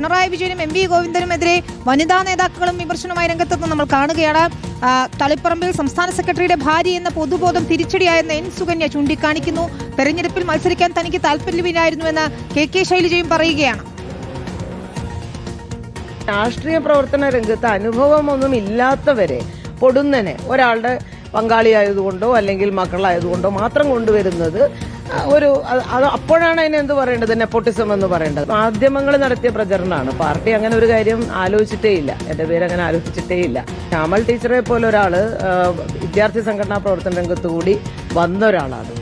പിണറായി വിജയനും M V ഗോവിന്ദനുമെതിരെ വനിതാ നേതാക്കളും വിമർശനവുമായി രംഗത്തെന്ന് നമ്മൾ കാണുകയാണ്. തളിപ്പറമ്പിൽ സംസ്ഥാന സെക്രട്ടറിയുടെ ഭാര്യ എന്ന പൊതുബോധം തിരിച്ചടിയായെന്ന് എൻ സുകന്യ ചൂണ്ടിക്കാണിക്കുന്നു. തെരഞ്ഞെടുപ്പിൽ മത്സരിക്കാൻ തനിക്ക് താല്പര്യമില്ലായിരുന്നുവെന്ന് കെ ശൈലജയും പറയുകയാണ്. രാഷ്ട്രീയ പ്രവർത്തന രംഗത്ത് അനുഭവമൊന്നും ഇല്ലാത്തവരെ പൊടുന്നനെ ഒരാളുടെ പങ്കാളിയായതുകൊണ്ടോ അല്ലെങ്കിൽ മക്കളായതുകൊണ്ടോ മാത്രം കൊണ്ടുവരുന്നത് അത് അപ്പോഴാണ് അതിന് എന്ത് പറയേണ്ടത്, നെപ്പോട്ടിസം എന്ന് പറയേണ്ടത്. മാധ്യമങ്ങൾ നടത്തിയ പ്രചരണമാണ്. പാർട്ടി അങ്ങനെ ഒരു കാര്യം ആലോചിച്ചിട്ടേ ഇല്ല. എന്റെ പേര് അങ്ങനെ ആലോചിച്ചിട്ടേ ഇല്ല. ശ്യാമൾ ടീച്ചറെ പോലെ ഒരാള് വിദ്യാർത്ഥി സംഘടനാ പ്രവർത്തന രംഗത്ത് കൂടി വന്ന ഒരാളാണ്.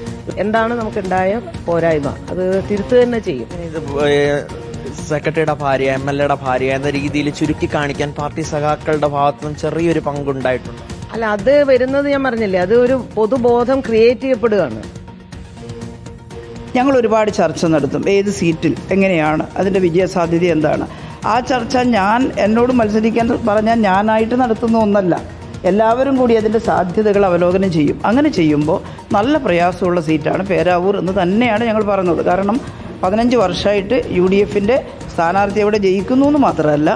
എന്താണ് നമുക്കുണ്ടായ പോരായ്മ, അത് തിരുത്തു തന്നെ ചെയ്യും. സെക്രട്ടറിയുടെ ഭാര്യ, MLA യുടെ ഭാര്യ എന്ന രീതിയിൽ ചുരുക്കി കാണിക്കാൻ പാർട്ടി സഖാക്കളുടെ ഭാഗത്തുനിന്നും ചെറിയൊരു പങ്കുണ്ടായിട്ടുണ്ട്. അല്ല, അത് വരുന്നത് ഞാൻ പറഞ്ഞില്ലേ, അത് ഒരു പൊതുബോധം ക്രിയേറ്റ് ചെയ്യപ്പെടുകയാണ്. ഞങ്ങൾ ഒരുപാട് ചർച്ച നടത്തും. ഏത് സീറ്റിൽ എങ്ങനെയാണ്, അതിൻ്റെ വിജയസാധ്യത എന്താണ്. ആ ചർച്ച എന്നോട് മത്സരിക്കാൻ പറഞ്ഞാൽ ഞാനായിട്ട് നടത്തുന്ന ഒന്നല്ല. എല്ലാവരും കൂടി അതിൻ്റെ സാധ്യതകൾ അവലോകനം ചെയ്യും. അങ്ങനെ ചെയ്യുമ്പോൾ നല്ല പ്രയാസമുള്ള സീറ്റാണ് പേരാവൂർ എന്ന് തന്നെയാണ് ഞങ്ങൾ പറഞ്ഞത്. കാരണം 15 വർഷമായിട്ട് UDF സ്ഥാനാർത്ഥി അവിടെ ജയിക്കുന്നു എന്ന് മാത്രമല്ല,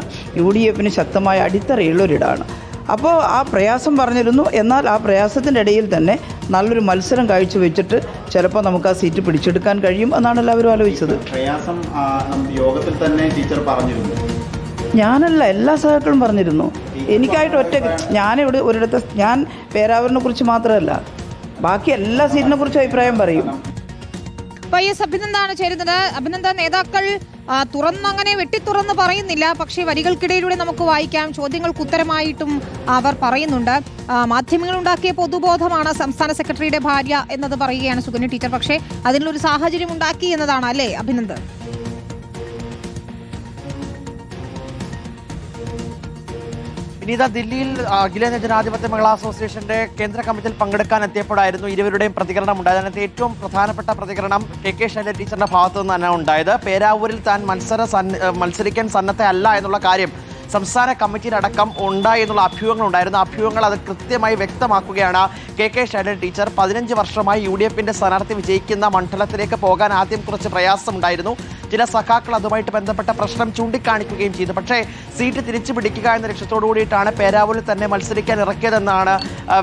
UDF ശക്തമായ അടിത്തറയുള്ളൊരിടാണ്. അപ്പോൾ ആ പ്രയാസം പറഞ്ഞിരുന്നു. എന്നാൽ ആ പ്രയാസത്തിൻ്റെ ഇടയിൽ തന്നെ നല്ലൊരു മത്സരം കാഴ്ചവെച്ചിട്ട് ചിലപ്പോൾ നമുക്ക് ആ സീറ്റ് പിടിച്ചെടുക്കാൻ കഴിയും എന്നാണ് എല്ലാവരും ആലോചിച്ചത്. പ്രയാസം യോഗത്തിൽ തന്നെ ടീച്ചർ പറഞ്ഞിരുന്നു. ഞാനല്ല, എല്ലാ സഹാക്കളും പറഞ്ഞിരുന്നു. എനിക്കായിട്ട് ഞാൻ പേരാവൂരിനെ കുറിച്ച് മാത്രമല്ല, ബാക്കി എല്ലാ സീറ്റിനെ കുറിച്ചും അഭിപ്രായം പറയും. അഭിനന്ദനാണ് ചേരുന്നത്. അഭിനന്ദൻ, നേതാക്കൾ തുറന്നങ്ങനെ വെട്ടിത്തുറന്ന് പറയുന്നില്ല, പക്ഷേ വരികൾക്കിടയിലൂടെ നമുക്ക് വായിക്കാം. ചോദ്യങ്ങൾക്ക് ഉത്തരമായിട്ടും അവർ പറയുന്നുണ്ട്. മാധ്യമങ്ങൾ ഉണ്ടാക്കിയ പൊതുബോധമാണ് സംസ്ഥാന സെക്രട്ടറിയുടെ ഭാര്യ എന്നത് പറയുകയാണ് സുകന്യ ടീച്ചർ. പക്ഷേ അതിനുള്ളൊരു സാഹചര്യം ഉണ്ടാക്കി എന്നതാണ് അല്ലേ അഭിനന്ദൻ? വിനീത, ദില്ലിയിൽ അഖിലേന്ത്യാ ജനാധിപത്യ മഹിളാ അസോസിയേഷന്റെ കേന്ദ്ര കമ്മിറ്റിയിൽ പങ്കെടുക്കാൻ എത്തിയപ്പോഴായിരുന്നു ഇരുവരുടെയും പ്രതികരണം ഉണ്ടായത്. അതിനകത്ത് ഏറ്റവും പ്രധാനപ്പെട്ട പ്രതികരണം കെ ശൈലജ ടീച്ചറുടെ ഭാഗത്തു നിന്ന് തന്നെ ഉണ്ടായത്. പേരാവൂരിൽ താൻ മത്സരിക്കാൻ സന്നദ്ധയല്ല എന്നുള്ള കാര്യം സംസ്ഥാന കമ്മിറ്റിയിലടക്കം ഉണ്ടായി എന്നുള്ള അഭ്യൂഹങ്ങളുണ്ടായിരുന്നു. അഭ്യൂഹങ്ങൾ അത് കൃത്യമായി വ്യക്തമാക്കുകയാണ് കെ ശൈലജ ടീച്ചർ. 15 വർഷമായി UDF സ്ഥാനാർത്ഥി വിജയിക്കുന്ന മണ്ഡലത്തിലേക്ക് പോകാൻ ആദ്യം കുറച്ച് പ്രയാസമുണ്ടായിരുന്നു. ചില സഖാക്കൾ അതുമായിട്ട് ബന്ധപ്പെട്ട പ്രശ്നം ചൂണ്ടിക്കാണിക്കുകയും ചെയ്തു. പക്ഷേ സീറ്റ് തിരിച്ചു പിടിക്കുക എന്ന ലക്ഷ്യത്തോടു കൂടിയിട്ടാണ് പേരാവൂരിൽ തന്നെ മത്സരിക്കാൻ ഇറക്കിയതെന്നാണ്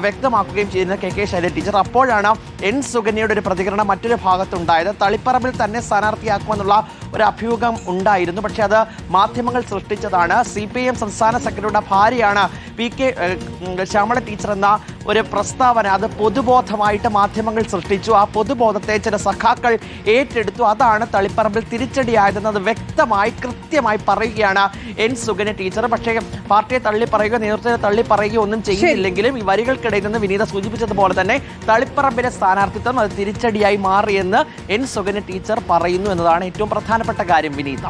വ്യക്തമാക്കുകയും ചെയ്യുന്നത് കെ ശൈലജ ടീച്ചർ. അപ്പോഴാണ് എൻ സുകന്യയുടെ ഒരു പ്രതികരണം മറ്റൊരു ഭാഗത്തുണ്ടായത്. തളിപ്പറമ്പിൽ തന്നെ സ്ഥാനാർത്ഥിയാക്കുമെന്നുള്ള ഒരു അഭ്യൂഹം ഉണ്ടായിരുന്നു. പക്ഷേ അത് മാധ്യമങ്ങൾ സൃഷ്ടിച്ചതാണ്. CPIM സംസ്ഥാന സെക്രട്ടറിയുടെ ഭാര്യയാണ് ശ്യാമള ടീച്ചർ എന്ന ഒരു പ്രസ്താവന അത് പൊതുബോധമായിട്ട് മാധ്യമങ്ങൾ സൃഷ്ടിച്ചു. ആ പൊതുബോധത്തെ ചില സഖാക്കൾ ഏറ്റെടുത്തു. അതാണ് തളിപ്പറമ്പിൽ തിരിച്ചടിയായതെന്നത് വ്യക്തമായി കൃത്യമായി പറയുകയാണ് എൻ സുകന്യ ടീച്ചർ. പക്ഷേ പാർട്ടിയെ തള്ളിപ്പറയുക, നേതൃത്വത്തെ തള്ളിപ്പറയുക ഒന്നും ചെയ്യുന്നില്ലെങ്കിലും ഈ വരികൾക്കിടയിൽ നിന്ന് വിനീത സൂചിപ്പിച്ചതുപോലെ തന്നെ തളിപ്പറമ്പിലെ സ്ഥാനാർത്ഥിത്വം അത് തിരിച്ചടിയായി മാറിയെന്ന് എൻ സുകന്യ ടീച്ചർ പറയുന്നു എന്നതാണ് ഏറ്റവും പ്രധാനപ്പെട്ട കാര്യം. വിനീത.